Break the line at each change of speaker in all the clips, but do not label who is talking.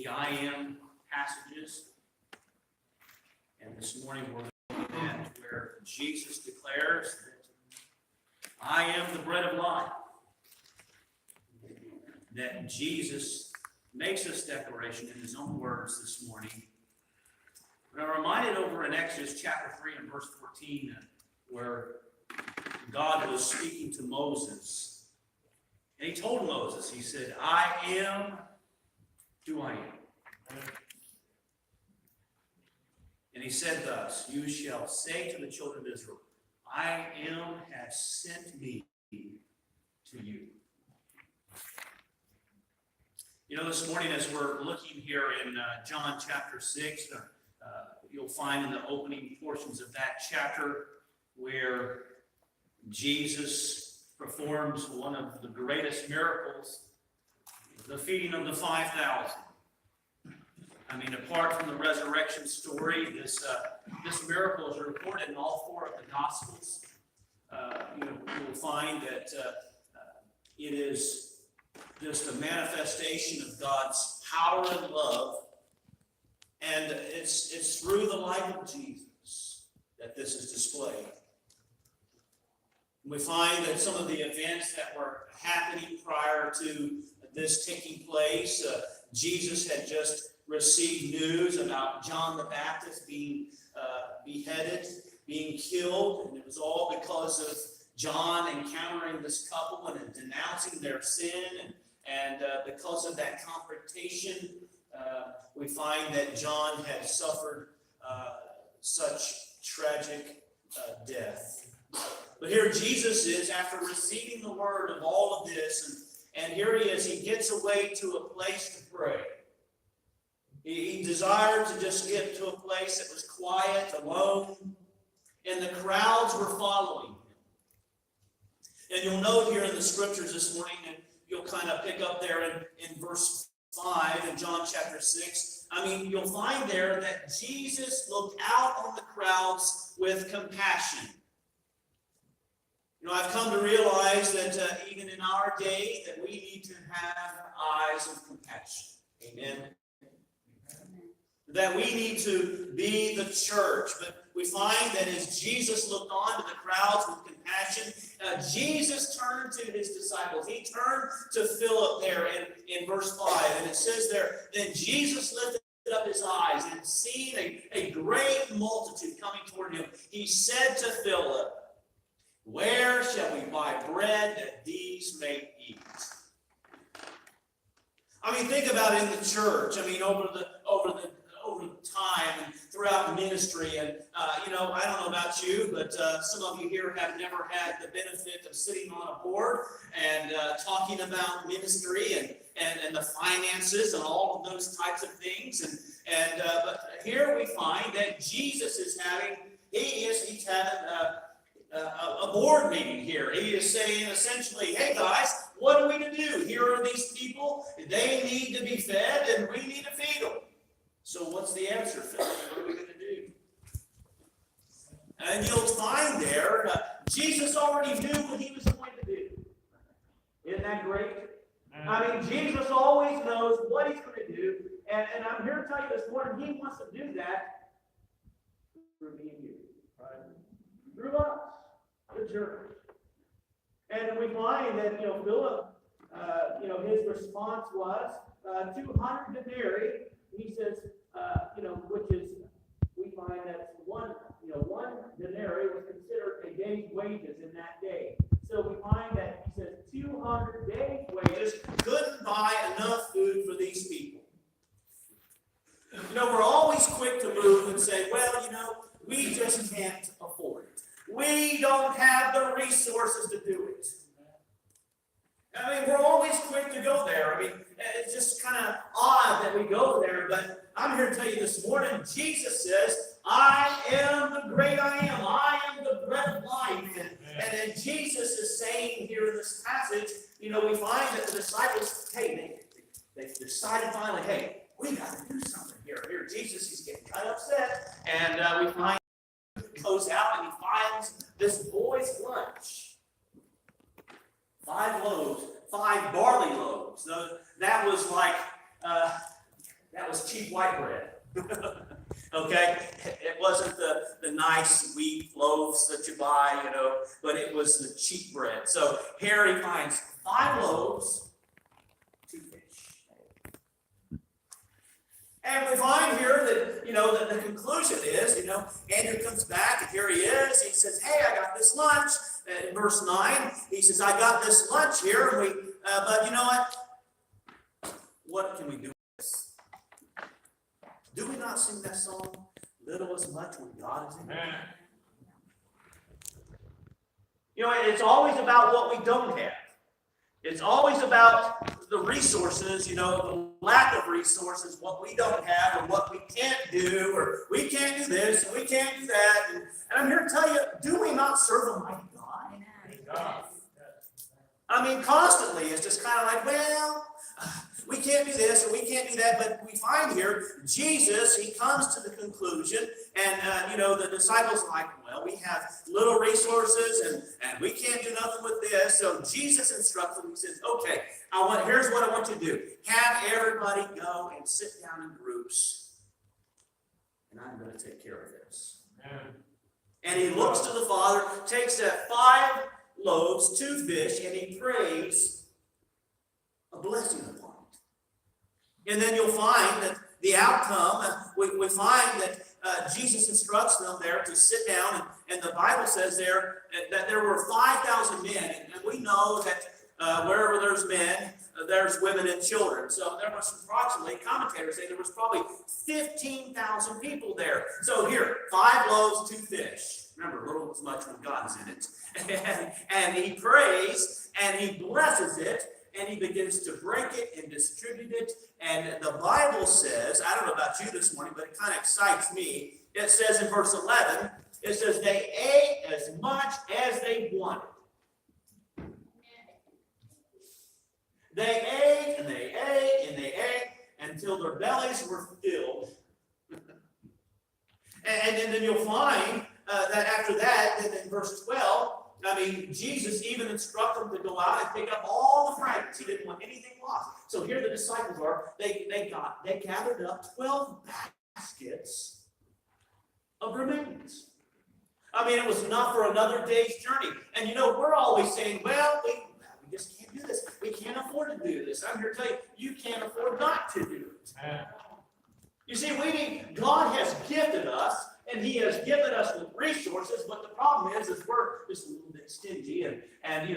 I am passages. And this morning we're looking at where Jesus declares that I am the bread of life. That Jesus makes this declaration in his own words this morning. But I'm reminded over in Exodus chapter 3 and verse 14 where God was speaking to Moses. And he told Moses, he said, I am who I am. And he said thus, you shall say to the children of Israel, I am has sent me to you. You know, this morning as we're looking here in John chapter 6, you'll find in the opening portions of that chapter where Jesus performs one of the greatest miracles, the feeding of the 5,000. I mean, apart from the resurrection story, this miracle is recorded in all four of the Gospels. You'll find that it is just a manifestation of God's power and love, and it's through the life of Jesus that this is displayed. We find that some of the events that were happening prior to this taking place, Jesus had just received news about John the Baptist being beheaded, being killed, and it was all because of John encountering this couple and denouncing their sin, and because of that confrontation, we find that John had suffered such tragic death. But here Jesus is, after receiving the word of all of this, and here he is, he gets away to a place to pray. He desired to just get to a place that was quiet, alone, and the crowds were following him. And you'll note here in the scriptures this morning, and you'll kind of pick up there in verse 5 in John chapter 6, I mean, you'll find there that Jesus looked out on the crowds with compassion. You know, I've come to realize that even in our day, that we need to have eyes of compassion. Amen. That we need to be the church. But we find that as Jesus looked on to the crowds with compassion, Jesus turned to his disciples. He turned to Philip there in verse 5. And it says there, then Jesus lifted up his eyes and seeing a great multitude coming toward him, he said to Philip, where shall we buy bread that these may eat? I mean, think about it in the church. I mean, over the time and throughout ministry, and I don't know about you, but some of you here have never had the benefit of sitting on a board and talking about ministry and the finances and all of those types of things. But here we find that Jesus is he's having a board meeting here. He is saying essentially, hey guys, what are we to do? Here are these people. They need to be fed and we need to feed them. So what's the answer, Phil? What are we going to do? And you'll find there, Jesus already knew what he was going to do. Isn't that great? I mean, Jesus always knows what he's going to do. And I'm here to tell you this morning, he wants to do that through me and you. Right? Through us, the church. And we find that, Philip, his response was 200 denarii. He says, which is, we find that one denarii was considered a day's wages in that day. So we find that he says 200 days' wages couldn't buy enough food for these people. We're always quick to move and say, well, we just can't afford it. We don't have the resources to do it. I mean, we're always quick to go there. I mean, it's just kind of odd that we go there, but I'm here to tell you this morning, Jesus says, I am the great I am. I am the bread of life. And then Jesus is saying here in this passage, we find that the disciples, hey, they decided finally, hey, we got to do something here. Here, Jesus, he's getting kind of upset. And we find he goes out and he finds this boy's lunch. 5 loaves, 5 barley loaves. That was that was cheap white bread. Okay? It wasn't the nice wheat loaves that you buy, but it was the cheap bread. So here he finds 5 loaves, 2 fish. And we find here that, the conclusion is, Andrew comes back, and here he is. He says, hey, I got this lunch. In verse 9, he says, I got this lunch here, but you know what? What can we do with this? Do we not sing that song, little as much when God is in it? It's always about what we don't have. It's always about the resources, the lack of resources, what we don't have, or what we can't do, or we can't do this, and we can't do that. And I'm here to tell you, do we not serve a mighty God? I mean, constantly, it's just kind of like, well, we can't do this or we can't do that. But we find here, Jesus, he comes to the conclusion, and, the disciples are like, well, we have little resources, and we can't do nothing with this. So Jesus instructs them. He says, okay, here's what I want you to do. Have everybody go and sit down in groups, and I'm going to take care of this. Amen. And he looks to the Father, takes that 5 loaves, 2 fish, and he prays a blessing upon it. And then you'll find that the outcome, we find that Jesus instructs them there to sit down, and the Bible says there that there were 5,000 men, and we know that wherever there's men, there's women and children. So there was approximately, commentators say there was probably 15,000 people there. So here, 5 loaves, 2 fish. Remember, little as much when God's in it. And he prays, and he blesses it, and he begins to break it and distribute it. And the Bible says, I don't know about you this morning, but it kind of excites me. It says in verse 11, it says, they ate as much as they wanted. They ate, and they ate, and they ate, until their bellies were filled. and then you'll find that after that, then in verse 12, Jesus even instructed them to go out and pick up all the fragments. He didn't want anything lost. So here the disciples are. They gathered up 12 baskets of remains. It was enough for another day's journey. And we're always saying, well, we just can't do this. We can't afford to do this. I'm here to tell you, you can't afford not to do it. You see, God has gifted us, and he has given us with resources, but the problem is we're just a little bit stingy, and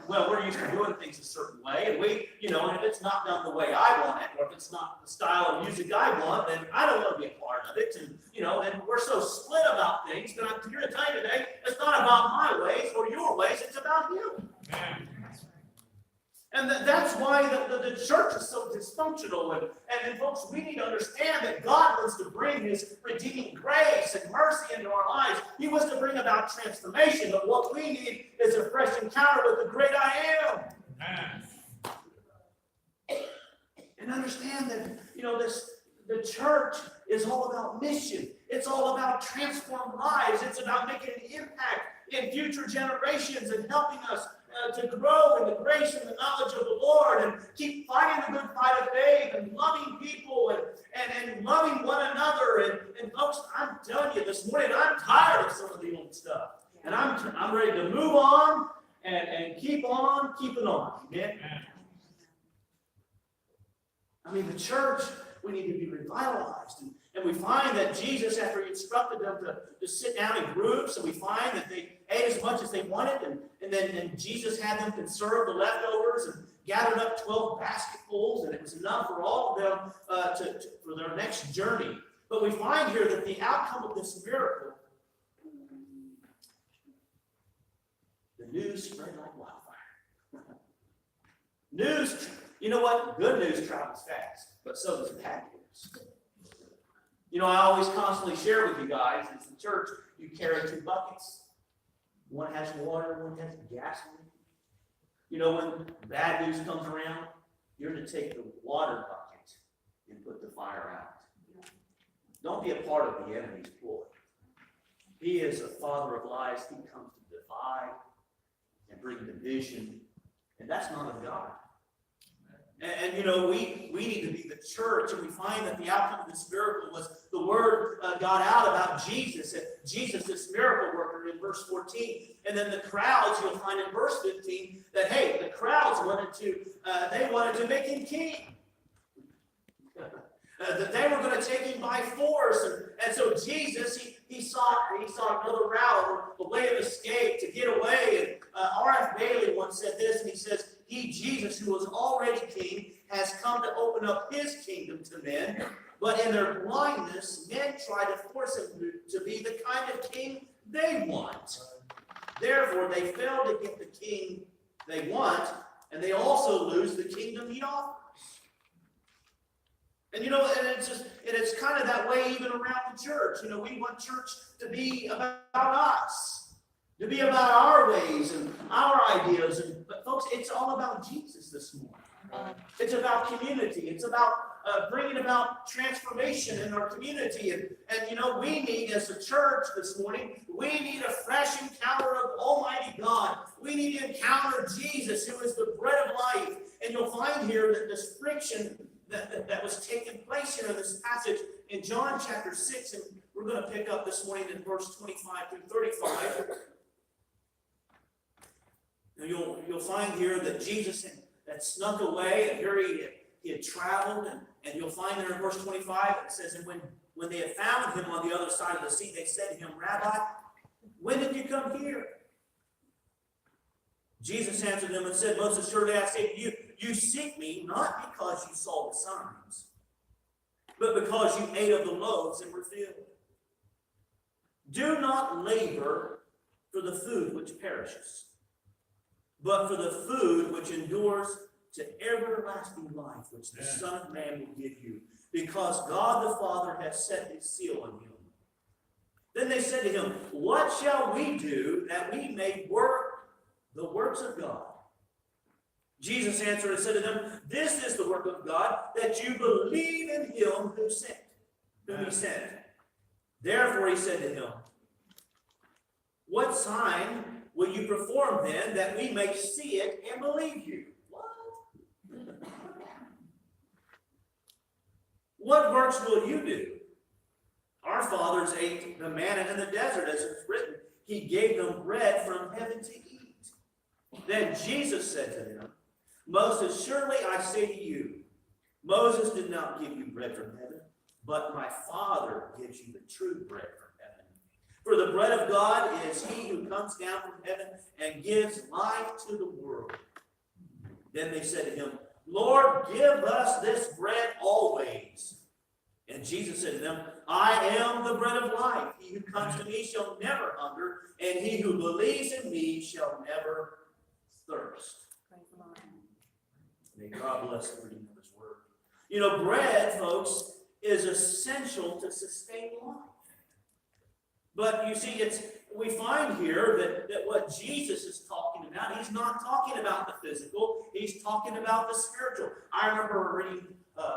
we're used to doing things a certain way, and and if it's not done the way I want it, or if it's not the style of music I want, then I don't want to be a part of it, and we're so split about things. But I'm here to tell you today, it's not about my ways or your ways, it's about you. And that's why the church is so dysfunctional. And folks, we need to understand that God wants to bring his redeeming grace and mercy into our lives. He wants to bring about transformation. But what we need is a fresh encounter with the great I am. Amen. And understand that, the church is all about mission. It's all about transformed lives. It's about making an impact in future generations and helping us to grow in the grace and the knowledge of the Lord, and keep fighting the good fight of faith, and loving people, and loving one another. And folks, I'm telling you this morning, I'm tired of some of the old stuff. And I'm ready to move on and keep on keeping on. Amen? The church, we need to be revitalized. And we find that Jesus, after he instructed them to sit down in groups, and we find that they ate as much as they wanted, and then Jesus had them conserve the leftovers and gathered up 12 basketfuls, and it was enough for all of them for their next journey. But we find here that the outcome of this miracle, the news spread like wildfire. News, you know what? Good news travels fast, but so does bad news. I always constantly share with you guys, as the church, you carry 2 buckets. One has water, one has gasoline. When bad news comes around, you're to take the water bucket and put the fire out. Don't be a part of the enemy's ploy. He is a father of lies. He comes to divide and bring division, and that's not of God. And we need to be the church, and we find that the outcome of this miracle was the word got out about Jesus, and Jesus, this miracle worker in verse 14. And then the crowds, you'll find in verse 15, that, hey, the crowds wanted to make him king. That they were going to take him by force. And so Jesus, he sought another route, a way of escape to get away. And R.F. Bailey once said this, and he says, he, Jesus, who was already king, has come to open up his kingdom to men, but in their blindness, men try to force him to be the kind of king they want. Therefore, they fail to get the king they want, and they also lose the kingdom he offers. And it's kind of that way even around the church. We want church to be about us, to be about our ways and our ideas. But folks, it's all about Jesus this morning. It's about community. It's about bringing about transformation in our community. And we need, as a church this morning, we need a fresh encounter of Almighty God. We need to encounter Jesus, who is the bread of life. And you'll find here that this friction that was taking place here in this passage in John chapter 6, and we're going to pick up this morning in verse 25 through 35. Now you'll find here that Jesus had snuck away, and here he had traveled, and you'll find there in verse 25, it says, and when they had found him on the other side of the sea, they said to him, Rabbi, when did you come here? Jesus answered them and said, most assuredly I say to you, you seek me not because you saw the signs, but because you ate of the loaves and were filled. Do not labor for the food which perishes, but for the food which endures to everlasting life, which the Son of Man will give you, because God the Father has set his seal on him. Then they said to him, what shall we do that we may work the works of God? Jesus answered and said to them, this is the work of God, that you believe in him whom he sent. Therefore he said to him, what sign will you perform then, that we may see it and believe you? What works will you do? Our fathers ate the manna in the desert, as it is written, he gave them bread from heaven to eat. Then Jesus said to them, most assuredly I say to you, Moses did not give you bread from heaven, but my Father gives you the true bread from heaven. For the bread of God is he who comes down from heaven and gives life to the world. Then they said to him, Lord, give us this bread always. And Jesus said to them, I am the bread of life. He who comes to me shall never hunger, and he who believes in me shall never thirst. May God bless the reading of his word. Bread, folks, is essential to sustain life. But you see, we find here that what Jesus is talking about, he's not talking about the physical, he's talking about the spiritual. I remember reading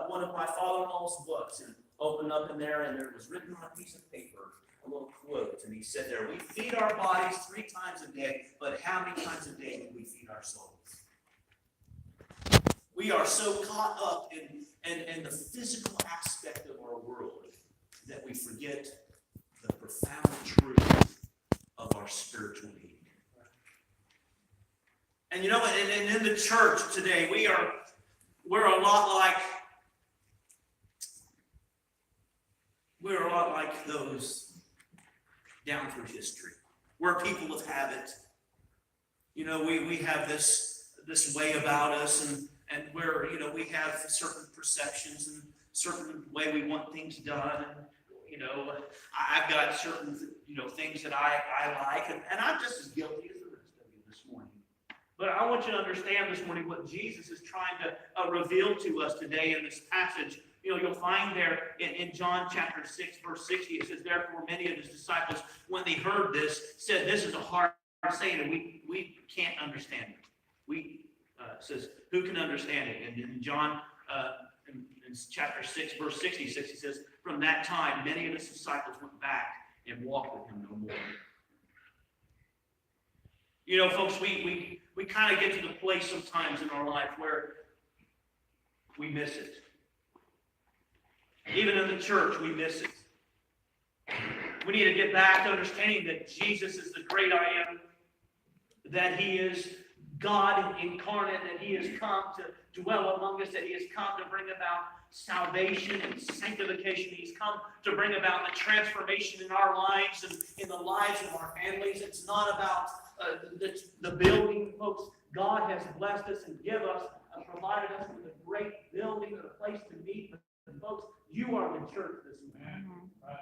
one of my father-in-law's books, and opened up in there, and there was written on a piece of paper a little quote, and he said there, we feed our bodies 3 times a day, but how many times a day do we feed our souls? We are so caught up in the physical aspect of our world that we forget the profound truth of our spiritual need. And and in the church today, we're a lot like those down through history. We're people of habit. We have this way about us, and we're, we have certain perceptions and certain way we want things done. And, I've got certain, things that I like, and I'm just as guilty as the rest of you this morning. But I want you to understand this morning what Jesus is trying to reveal to us today in this passage. You'll find there in John chapter 6, verse 60, it says, therefore many of his disciples, when they heard this, said, this is a hard saying, and we can't understand it. Says, who can understand it? And in John, in chapter 6, verse 66, he says, from that time, many of his disciples went back and walked with him no more. Folks, we kind of get to the place sometimes in our life where
we miss it. Even in the church, we miss it. We need to get back to understanding that Jesus is the great I am, that He is God incarnate, that He has come to dwell among us, that He has come to bring about salvation and sanctification. He's come to bring about the transformation in our lives and in the lives of our families. It's not about the building, folks. God has blessed us and given us and provided us with a great building and a place to meet. But folks, you are the church this morning. Right.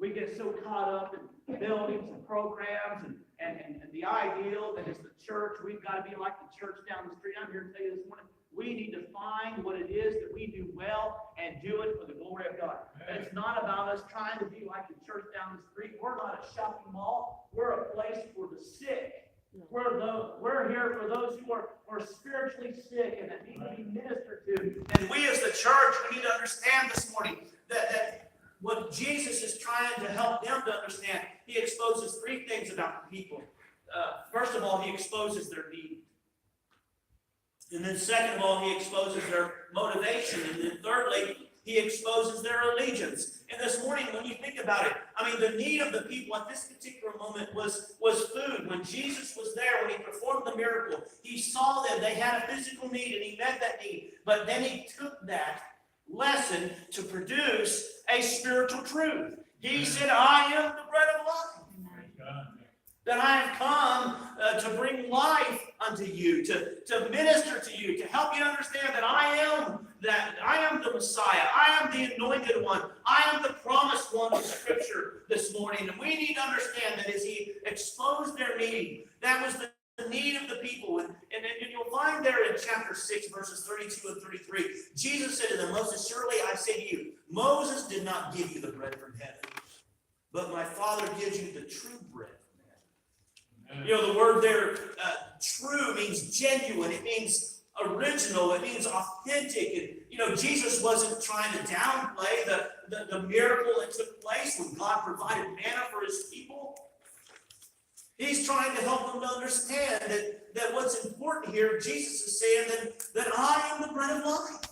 We get so caught up in buildings and programs and the ideal that it's the church. We've got to be like the church down the street. I'm here to tell you this morning, we need to find what it is that we do well and do it for the glory of God. And it's not about us trying to be like the church down the street. We're not a shopping mall. We're a place for the sick. We're here for those who are spiritually sick and that need to be ministered to. And we as the church, we need to understand this morning that what Jesus is trying to help them to understand, He exposes three things about the people. First of all, He exposes their need. And then second of all, He exposes their motivation. And then thirdly, He exposes their allegiance. And this morning, when you think about it, I mean, the need of the people at this particular moment was food. When Jesus was there, when He performed the miracle, He saw them. They had a physical need, and He met that need. But then He took that lesson to produce a spiritual truth. He said, I am the bread of life. That I have come to bring life unto you, to minister to you, to help you understand that I am the Messiah. I am the anointed one. I am the promised one of Scripture this morning. And we need to understand that as He exposed their need, that was the need of the people. And you'll find there in chapter 6, verses 32 and 33, Jesus said to them, Most assuredly I say to you, Moses did not give you the bread from heaven, but my Father gives you the true bread from heaven. You know, the word there, true, means genuine. It means original. It means authentic. And, you know, Jesus wasn't trying to downplay the miracle that took place when God provided manna for His people. He's trying to help them to understand that what's important here, Jesus is saying that I am the bread of life.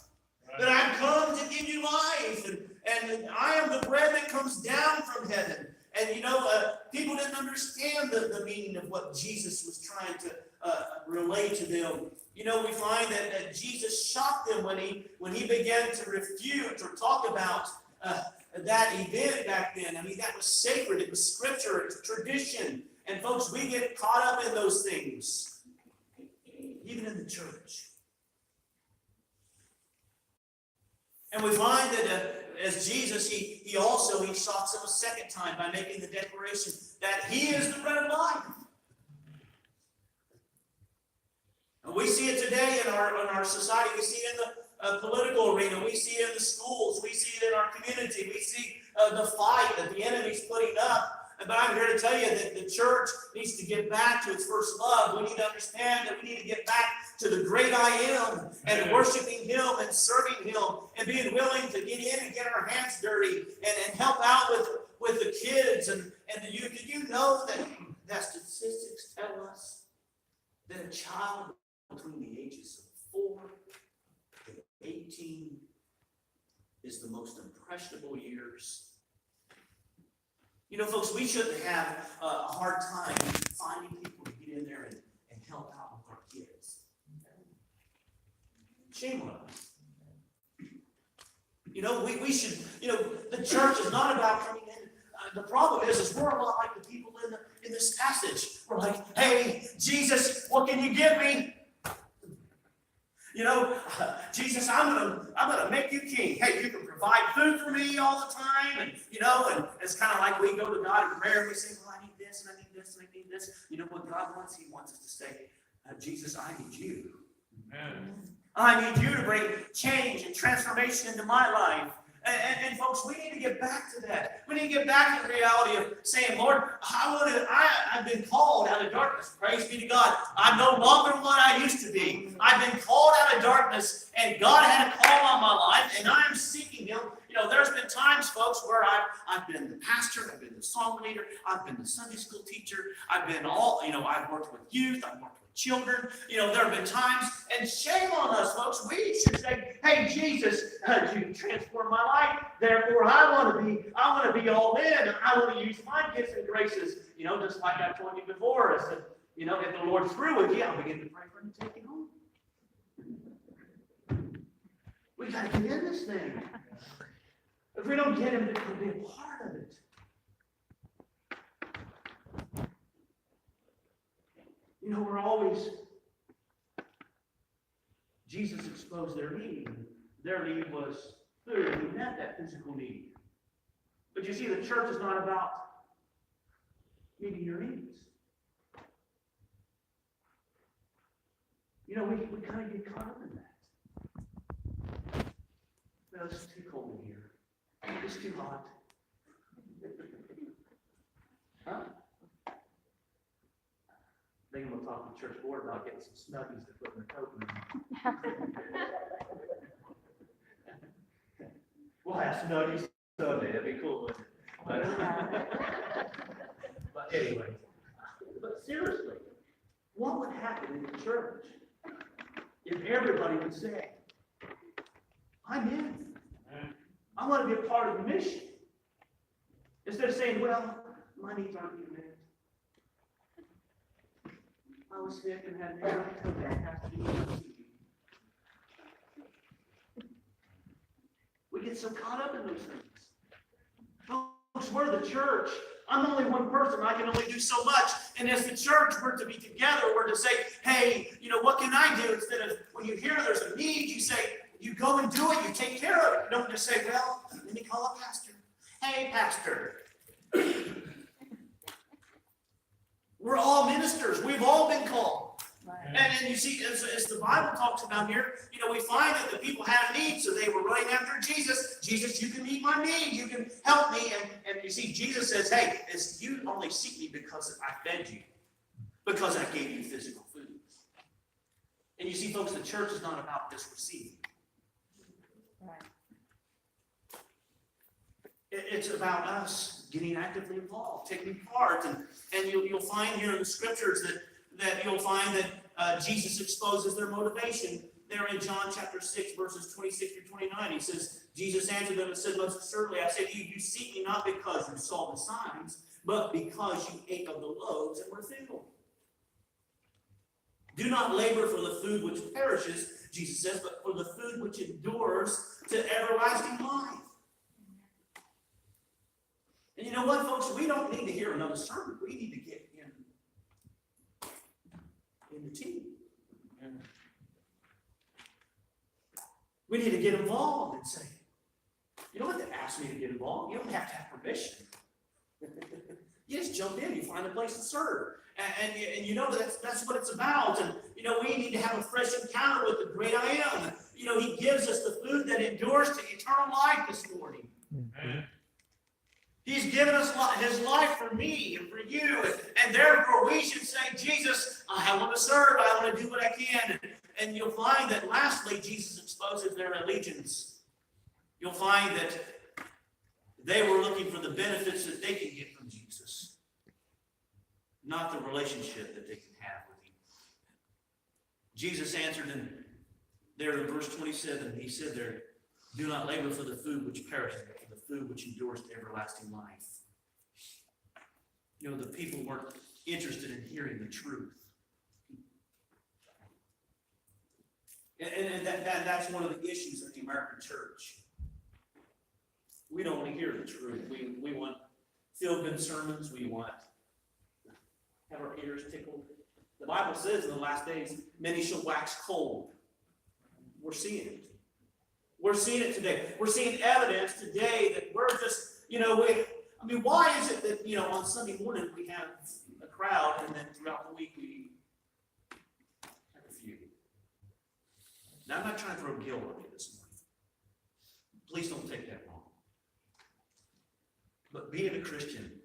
Right. That I've come to give you life. And I am the bread that comes down from heaven. And, you know, people didn't understand the meaning of what Jesus was trying to relate to them. You know, we find that Jesus shocked them when he began to refute or talk about that event back then. I mean, that was sacred. It was Scripture. It's tradition. And folks, we get caught up in those things, even in the church. And we find that as Jesus, he shocks them a second time by making the declaration that He is the bread of life. And we see it today in our society. We see it in the political arena. We see it in the schools. We see it in our community. We see the fight that the enemy's putting up. But I'm here to tell you that the church needs to get back to its first love. We need to understand that we need to get back to the great I am and worshiping Him and serving Him and being willing to get in and get our hands dirty and help out with the kids and the youth. Did you know that statistics tell us that a child between the ages of 4 and 18 is the most impressionable years? You know, folks, we shouldn't have a hard time finding people to get in there and help out with our kids. Shame on us. You know, we should, you know, the church is not about coming in. The problem is we're a lot like the people in this passage. We're like, hey, Jesus, what can you give me? You know, Jesus, I'm gonna make you king. Hey, you can provide food for me all the time, and you know, and it's kind of like we go to God in prayer and we say, well, I need this and I need this and I need this. You know what God wants? He wants us to say, Jesus, I need you. Amen. I need you to bring change and transformation into my life. And folks, we need to get back to that. We need to get back to the reality of saying, Lord, I've been called out of darkness. Praise be to God. I'm no longer what I used to be. I've been called out of darkness, and God had a call on my life, and I am seeking Him. You know, there's been times, folks, where I've been the pastor, I've been the song leader, I've been the Sunday school teacher, I've worked with youth, I've worked with children. There have been times, and shame on us, folks. We should say, hey, Jesus, you transformed my life. Therefore, I want to be all in. I want to use my gifts and graces. Just like I told you before. I said, if the Lord's through with you, I'll begin to pray for him to take you home. We got to get in this thing. If we don't get him to be a part of it. We're always, Jesus exposed their need. Their need was food. He met that physical need. But you see, the church is not about meeting your needs. We kind of get caught up in that. No, it's too cold in here. It's too hot. Huh? I think I'm going to talk to the church board about getting some snuggies to put in their coat. We'll have snuggies Sunday. That'd be cool, wouldn't it? But anyway. But seriously, what would happen in the church if everybody would say, I'm in. I want to be a part of the mission. Instead of saying, well, my needs aren't being met. I was sick and had an We get so caught up in those things. Folks, we're the church. I'm only one person. I can only do so much. And as the church, we're to be together. We're to say, hey, what can I do? Instead of when you hear there's a need, you say, you go and do it. You take care of it. You don't just say, well, let me call a pastor. Hey, pastor. We're all ministers. We've all been called. Right. And you see, as the Bible talks about here, we find that the people had needs, so they were running after Jesus. Jesus, you can meet my need. You can help me. And you see, Jesus says, hey, you only seek me because I fed you, because I gave you physical food. And you see, folks, the church is not about just receiving. Right. It's about us getting actively involved, taking part. And you'll find here in the scriptures that you'll find that Jesus exposes their motivation. There in John chapter 6, verses 26 through 29, he says, Jesus answered them and said, most assuredly, I say to you, you seek me not because you saw the signs, but because you ate of the loaves and were filled. Do not labor for the food which perishes, Jesus says, but for the food which endures to everlasting life. And you know what, folks? We don't need to hear another sermon. We need to get in the team. We need to get involved and say, you don't have to ask me to get involved. You don't have to have permission. You just jump in. You find a place to serve. And that's what it's about. And, we need to have a fresh encounter with the great I am. He gives us the food that endures to eternal life this morning. Mm-hmm. He's given us his life for me and for you. And therefore we should say, Jesus, I want to serve. I want to do what I can. And you'll find that lastly, Jesus exposes their allegiance. You'll find that they were looking for the benefits that they could get from Jesus, not the relationship that they can have with him. Jesus answered them there in verse 27. He said there, do not labor for the food which perishes, but for the food which endures to everlasting life. The people weren't interested in hearing the truth. And that's one of the issues of the American church. We don't want to hear the truth. We want feel-good sermons. We want have our ears tickled. The Bible says in the last days, many shall wax cold. We're seeing it. We're seeing it today. We're seeing evidence today that we're just, why is it that, on Sunday morning we have a crowd and then throughout the week we have a few? Now, I'm not trying to throw guilt on you this morning. Please don't take that wrong. But being a Christian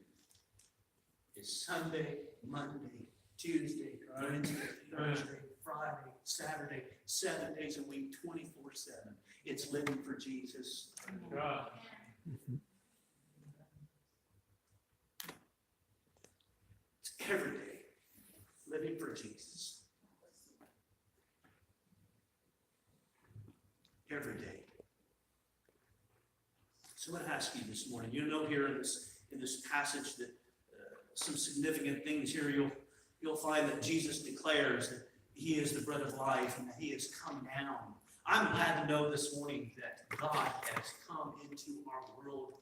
is Sunday, Monday, Tuesday, Wednesday, Thursday, Friday, Saturday, 7 days a week, 24/7. It's living for Jesus. God. It's every day living for Jesus.
every day. So I'm going to ask you this morning, you know here in this passage that some significant things here, you'll find that Jesus declares that he is the bread of life and that he has come down. I'm glad to know this morning that God has come into our world,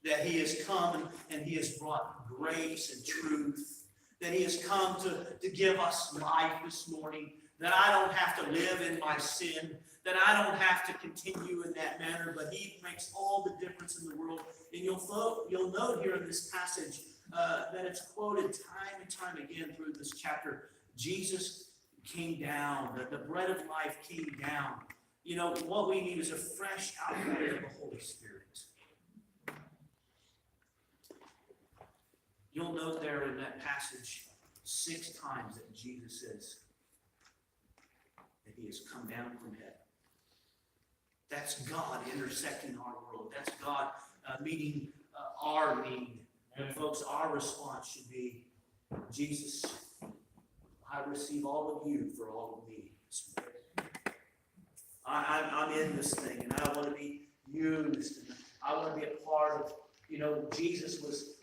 that he has come and he has brought grace and truth, that he has come to give us life this morning, that I don't have to live in my sin, that I don't have to continue in that manner, but he makes all the difference in the world. And you'll note here in this passage that it's quoted time and time again through this chapter. Jesus came down, the bread of life came down. You know, what we need is a fresh outpouring of the Holy Spirit. You'll note there in that passage 6 times that Jesus says that he has come down from heaven. That's God intersecting our world. That's God meeting our need. And folks, our response should be, Jesus, I receive all of you for all of me. I'm in this thing, and I want to be used. And I want to be a part of, Jesus was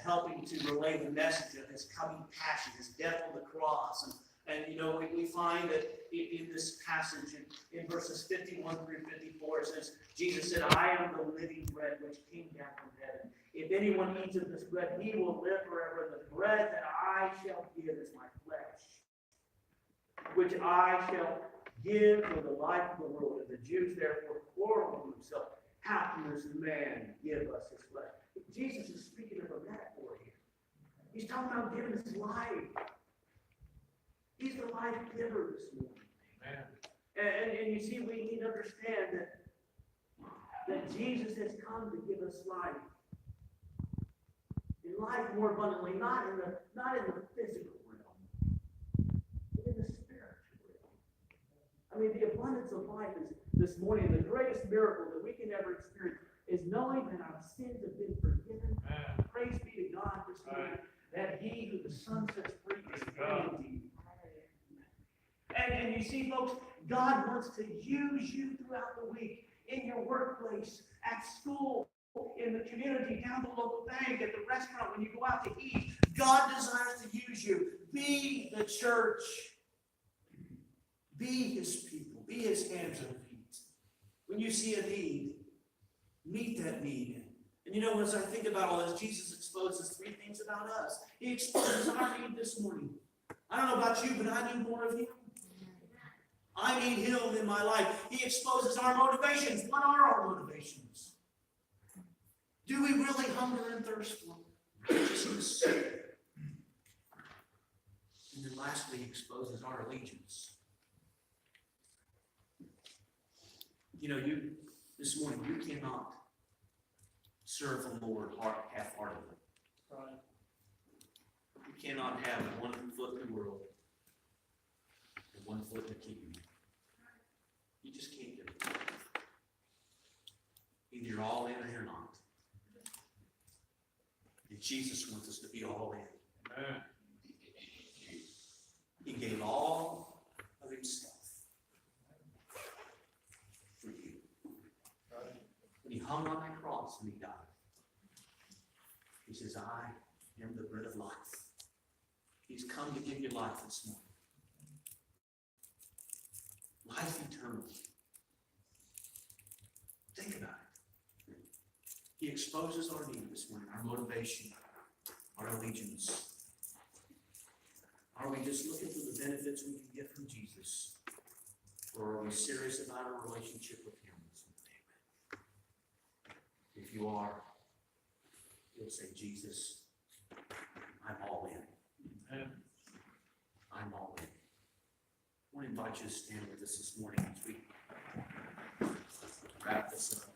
helping to relay the message of his coming passion, his death on the cross. And we find that in this passage, in verses 51 through 54, it says, Jesus said, I am the living bread which came down from heaven. If anyone eats of this bread, he will live forever. The bread that I shall give is my flesh, which I shall give for the life of the world. And the Jews therefore quarreled among themselves, how can this man give us his flesh? Jesus is speaking of a metaphor here. He's talking about giving his life. He's the life giver this morning. Amen. And you see, we need to understand that Jesus has come to give us life. And life more abundantly, not in the physical realm, but in the spiritual realm. I mean, the abundance of life is this morning, the greatest miracle that we can ever experience is knowing that our sins have been forgiven. Amen. Praise be to God this morning, that he who the Son sets free is free indeed. And you see, folks, God wants to use you throughout the week, in your workplace, at school, in the community, down the local bank, at the restaurant, when you go out to eat. God desires to use you. Be the church. Be his people. Be his hands and feet. When you see a need, meet that need. And as I think about all this, Jesus exposes 3 things about us. He exposes our need this morning. I don't know about you, but I need more of him. I need him in my life. He exposes our motivations. What are our motivations? Do we really hunger and thirst for righteousness? And then lastly, he exposes our allegiance. This morning, you cannot serve the Lord half-heartedly. Right. You cannot have 1 foot in the world and 1 foot in the kingdom. You just can't do it. Either you're all in or you're not. And Jesus wants us to be all in. Amen. He gave all of himself for you. When he hung on that cross and he died, he says, I am the bread of life. He's come to give you life this morning. Life eternal. Think about it. He exposes our need this morning, our motivation, our allegiance. Are we just looking for the benefits we can get from Jesus? Or are we serious about our relationship with him this morning? If you are, you'll say, Jesus, I'm all in. Amen. I'm all in. I want to invite you to stand with us this morning as we wrap this up.